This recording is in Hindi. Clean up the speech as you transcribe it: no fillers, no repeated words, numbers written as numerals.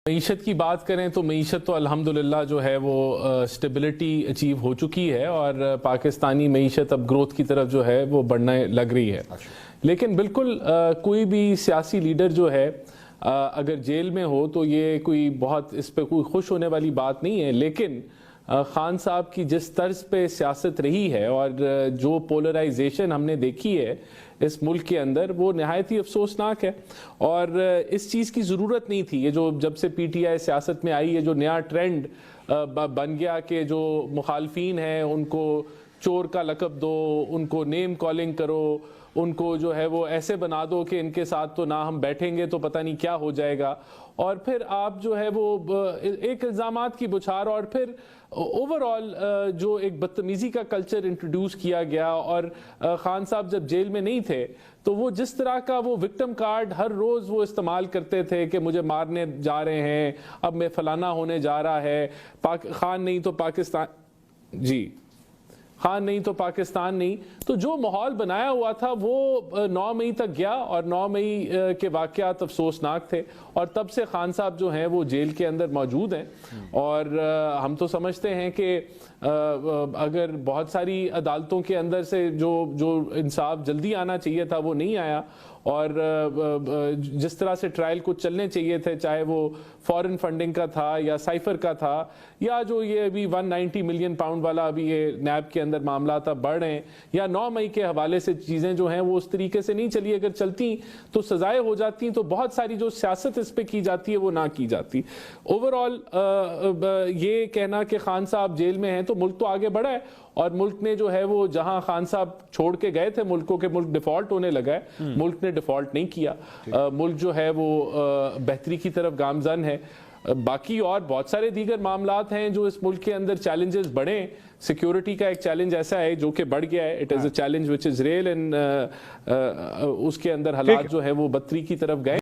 मईशत की बात करें तो मईशत तो अल्हम्दुलिल्लाह जो है वो स्टेबिलिटी अचीव हो चुकी है और पाकिस्तानी मईशत अब ग्रोथ की तरफ जो है वो बढ़ने लग रही है। लेकिन बिल्कुल कोई भी सियासी लीडर जो है अगर जेल में हो तो ये कोई बहुत इस पर कोई खुश होने वाली बात नहीं है। लेकिन खान साहब की जिस तर्ज पे सियासत रही है और जो पोलराइजेशन हमने देखी है इस मुल्क के अंदर, वो नहायत ही अफसोसनाक है और इस चीज़ की ज़रूरत नहीं थी। ये जो जब से पीटीआई सियासत में आई है, जो नया ट्रेंड बन गया कि जो मुखालफीन हैं उनको चोर का लक़ब दो, उनको नेम कॉलिंग करो, उनको जो है वो ऐसे बना दो कि इनके साथ तो ना हम बैठेंगे तो पता नहीं क्या हो जाएगा, और फिर आप जो है वो एक इल्ज़ामात की बुछार और फिर ओवरऑल जो एक बदतमीज़ी का कल्चर इंट्रोड्यूस किया गया। और खान साहब जब जेल में नहीं थे तो वो जिस तरह का वो विक्टिम कार्ड हर रोज़ वो इस्तेमाल करते थे कि मुझे मारने जा रहे हैं, अब मैं फलाना होने जा रहा है, खान नहीं तो पाकिस्तान, जी खान नहीं तो पाकिस्तान नहीं, तो जो माहौल बनाया हुआ था वो 9 मई तक गया और 9 मई के वाक़यात अफसोसनाक थे और तब से खान साहब जो हैं वो जेल के अंदर मौजूद हैं। और हम तो समझते हैं कि अगर बहुत सारी अदालतों के अंदर से जो इंसाफ जल्दी आना चाहिए था वो नहीं आया और जिस तरह से ट्रायल कुछ चलने चाहिए थे, चाहे वो फॉरेन फंडिंग का था या साइफर का था या जो ये अभी 190 मिलियन पाउंड वाला अभी ये नैब के अंदर मामला था बढ़ रहे हैं, या 9 मई के हवाले से चीज़ें जो हैं वो उस तरीके से नहीं चली। अगर चलती तो सजाएं हो जाती, तो बहुत सारी जो सियासत इस पर की जाती है वो ना की जाती। ओवरऑल ये कहना कि खान साहब जेल में हैं तो मुल्क तो आगे बढ़ा है और मुल्क ने जो है वो जहां खान साहब छोड़ के गए थे मुल्कों के, मुल्क डिफॉल्ट होने लगा है, मुल्क ने डिफॉल्ट नहीं किया। मुल्क जो है वो बेहतरी की तरफ गामजन है। बाकी और बहुत सारे दीगर मामलात हैं जो इस मुल्क के अंदर चैलेंजेस बढ़े। सिक्योरिटी का एक चैलेंज ऐसा है जो कि बढ़ गया है, it is a challenge which is real, and उसके अंदर हालात जो है वो बदतरी की तरफ गए।